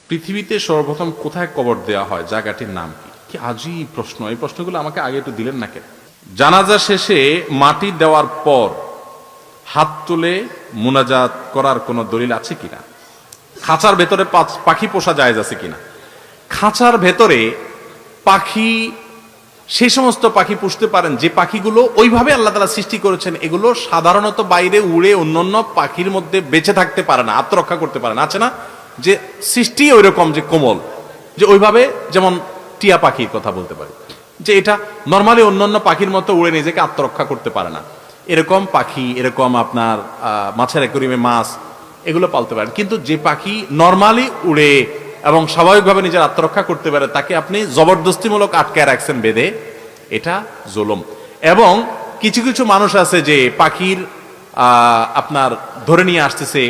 পৃথিবীতে সর্বপ্রথম কোথায় কবর দেওয়া হয়, জায়গাটির নাম কি? কি আজীব প্রশ্ন! এই প্রশ্নগুলো আমাকে আগে একটু দিলেন না কেন? জানাজা শেষে মাটি দেওয়ার পর হাত তুলে মুনাজাত করার কোনো দলিল আছে কিনা? খাঁচার ভেতরে পাখি পোষা জায়েজ আছে কিনা? খাঁচার ভেতরে পাখি, সেই সমস্ত পাখি পুষতে পারেন যে পাখিগুলো ওইভাবে আল্লাহ তাআলা সৃষ্টি করেছেন, এগুলো সাধারণত বাইরে উড়ে অন্যান্য পাখির মধ্যে বেঁচে থাকতে পারে না, আত্মরক্ষা করতে পারে না। আছে না যে সৃষ্টি ওই রকম, যে কোমল, যে ওইভাবে, যেমন টিয়া পাখির কথা বলতে পারি, যে এটা নর্মালি অন্যান্য পাখির মতো উড়ে নিজেকে আত্মরক্ষা করতে পারে না, এরকম পাখি, এরকম আপনার মাছের অ্যাকুয়ারিয়ামে মাছ, এগুলো পালতে পারেন। কিন্তু যে পাখি নর্মালি উড়ে এবং স্বাভাবিকভাবে নিজের আত্মরক্ষা করতে পারে, তাকে আপনি জবরদস্তিমূলক আটকায় রাখছেন বেঁধে, এটা জুলুম। এবং কিছু কিছু মানুষ আছে যে পাখির আপনার ধরে নিয়ে আসতেছে,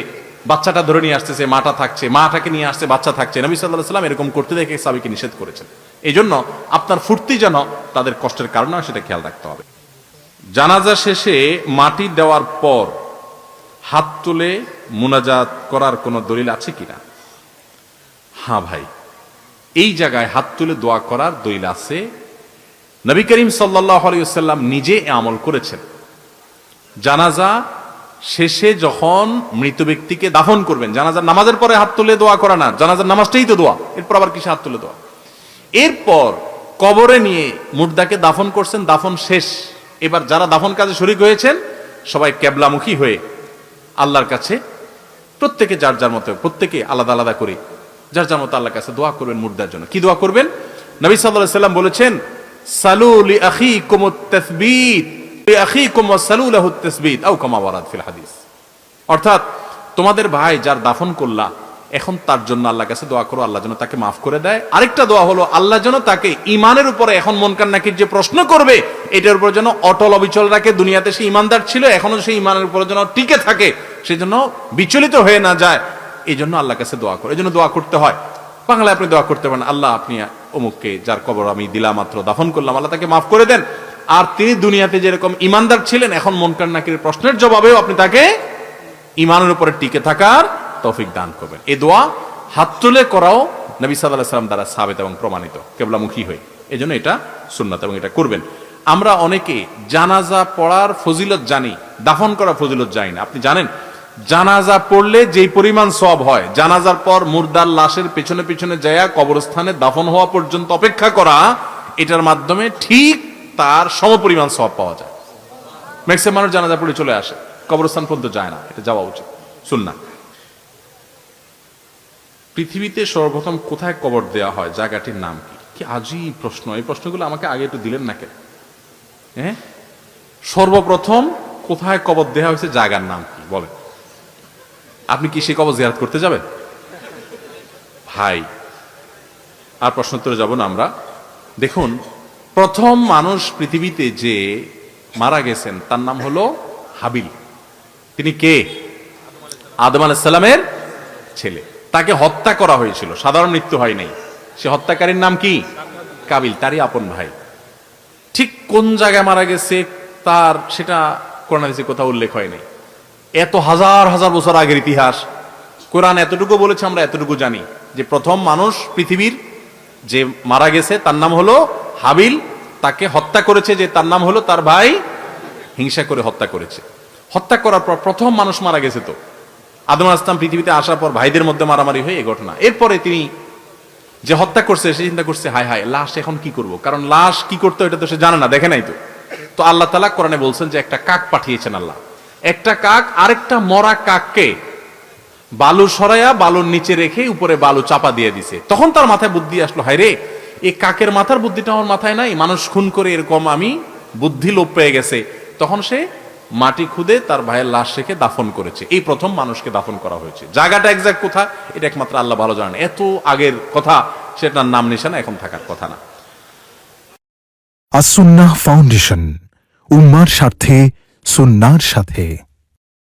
বাচ্চাটা ধরে নিয়ে আসতেছে, মাটা থাকছে, মাটাকে নিয়ে আসছে, বাচ্চা থাকছে। নবী সাল্লাল্লাহু আলাইহি ওয়াসাল্লাম এরকম করতে দেখে সাহাবীকে নিষেধ করেছেন। এই জন্য আপনার ফুর্তি যেন তাদের কষ্টের কারণ হয়, সেটা খেয়াল রাখতে হবে। জানাজা শেষে মাটি দেওয়ার পর হাত তুলে মুনাজাত করার কোনো দলিল আছে কিনা? হ্যাঁ ভাই, এই জায়গায় হাত তুলে দোয়া করার দলিল আছে। নবী করিম সাল্লাল্লাহু আলাইহি ওয়াসাল্লাম নিজে আমল করেছেন। জানাজা শেষে যখন মৃত ব্যক্তিকে দাফন করবেন, জানাজার নামাজের পরে হাত তুলে দোয়া করা না, জানাজার নামাজটাই তো দোয়া, এরপর আবার কিসে হাত তুলে দোয়া? এরপর কবরে নিয়ে মুর্দাকে দাফন করছেন, দাফন শেষ। এবার যারা দাফন কাজে শরীক হয়েছেন সবাই কেবলামুখী হয়ে আল্লাহর কাছে প্রত্যেকে যার যার মতো, প্রত্যেকে আলাদা আলাদা করে যার যার মতো আল্লাহর কাছে দোয়া করবেন মুর্দার জন্য। কি দোয়া করবেন? নবী সাল্লাল্লাহু আলাইহি ওয়াসাল্লাম বলেছেন, সালু লি আখিকুমুত তাসবীত লি আখিকুম ওয়া সালু লাহুত তাসবীত আও কামা ওয়ারাদ ফিল হাদিস। অর্থাৎ তোমাদের ভাই যার দাফন করলা, এখন তার জন্য আল্লাহর কাছে দোয়া করো, আল্লাহ যেন তাকে মাফ করে দেয়। আরেকটা দোয়া হলো, আল্লাহ যেন তাকে ঈমানের উপরে, এখন মুনকার নাকির যে প্রশ্ন করবে এটার উপর যেন অটল অবিচল রাখে। দুনিয়াতে সে ঈমানদার ছিল, এখনো সেই ঈমানের উপরে যেন টিকে থাকে, সেজন্য বিচলিত হয়ে না যায়, এই জন্য আল্লাহর কাছে দোয়া করো। এই জন্য দোয়া করতে হয়। বাংলায় আপনি দোয়া করতে পারেন, আল্লাহ আপনি অমুককে, যার কবর আমি দিলাম মাত্র, দাফন করলাম, আল্লাহ তাকে মাফ করে দেন। আর তিনি দুনিয়াতে যেরকম ঈমানদার ছিলেন, এখন মুনকার নাকিরের প্রশ্নের জবাবেও আপনি তাকে ঈমানের উপরে টিকে থাকার তৌফিক দান করবেন। এই দোয়া হাত তুলে করাও নবী সাল্লাল্লাহু আলাইহি ওয়াসাল্লাম দ্বারা সাবিত এবং প্রমাণিত, কিবলামুখী হয়ে। এজন্য এটা সুন্নাত এবং এটা করবেন। আমরা অনেকে জানাজা পড়ার ফজিলত জানি, দাফন করার ফজিলত জানি না। আপনি জানেন জানাজা পড়লে যেই পরিমাণ সওয়াব হয়, জানাজার পর মুর্দার লাশের পেছনে পেছনে যায়া কবরস্থানে দাফন হওয়া পর্যন্ত অপেক্ষা করা, এটার মাধ্যমে ঠিক তার সমপরিমাণ সওয়াব পাওয়া যায়। ম্যাক্সিমাম মানুষ জানাজা পড়ে চলে আসে, কবরস্থান পর্যন্ত যায় না, এটা যাওয়া উচিত, সুন্নাহ। পৃথিবীতে সর্বপ্রথম কোথায় কবর দেওয়া হয়, জায়গাটির নাম কি? কি আজীব প্রশ্ন! এই প্রশ্নগুলো আমাকে আগে একটু দিলেন না কেন? হ্যাঁ, সর্বপ্রথম কোথায় কবর দেওয়া হয়েছে, জায়গার নাম কি বলেন? আপনি কি সেই কবর জিয়ারত করতে যাবেন? ভাই, আর প্রশ্ন উত্তরে যাব না আমরা। দেখুন, প্রথম মানুষ পৃথিবীতে যে মারা গেছেন তার নাম হলো হাবিল। তিনি কে? আদম আলাইহিস সালামের ছেলে। তাকে হত্যা করা হয়েছিল, সাধারণ মৃত্যু হয় নাই। সে হত্যাকারীর নাম কি? কাবিল, তারই আপন ভাই। ঠিক কোন জায়গায় মারা গেছে তার, সেটা কোরআন হাদিসে কোথাও উল্লেখ হয় নাই। এত হাজার হাজার বছর আগের ইতিহাস, কোরআন এতটুকু বলেছে, আমরা এতটুকু জানি যে প্রথম মানুষ পৃথিবীর যে মারা গেছে তার নাম হলো হাবিল। তাকে হত্যা করেছে যে তার নাম হলো তার ভাই, হিংসা করে হত্যা করেছে। হত্যা করার পর প্রথম মানুষ মারা গেছে। তো আদম আলাইহিস সালাম পৃথিবীতে আসার পর ভাইদের মধ্যে মারামারি হয়ে এই ঘটনা। এরপরে তিনি যে হত্যা করছে, সে চিন্তা করছে, হায় হায়, লাশ এখন কি করব? কারণ লাশ কি করতে এটা তো সে জানে না, দেখে নাই। তো আল্লাহ তাআলা কোরআনে বলছেন যে একটা কাক পাঠিয়েছেন আল্লাহ। একটা কাক আরেকটা মরা কাককে বালু সরাইয়া বালুর নিচে রেখে উপরে বালু চাপা দিয়ে দিছে। তখন তার মাথায় বুদ্ধি আসলো, হায় রে, এই কাকের মাথার বুদ্ধিটা আমার মাথায় নাই, মানুষ খুন করে এরকম আমি বুদ্ধি লোপ পেয়ে গেছে। তখন সে মাটি খুদে তার ভাইয়ের লাশ রেখে দাফন করেছে। এই প্রথম মানুষকে দাফন করা হয়েছে। জায়গাটা এক্সাক্ট কোথায় এটা একমাত্র আল্লাহ ভালো জানেন। এত আগের কথা, সেটার নাম নিশানা এখন থাকার কথা না। আস-সুন্নাহ ফাউন্ডেশন, উম্মার স্বার্থে সুন্নাহর সাথে।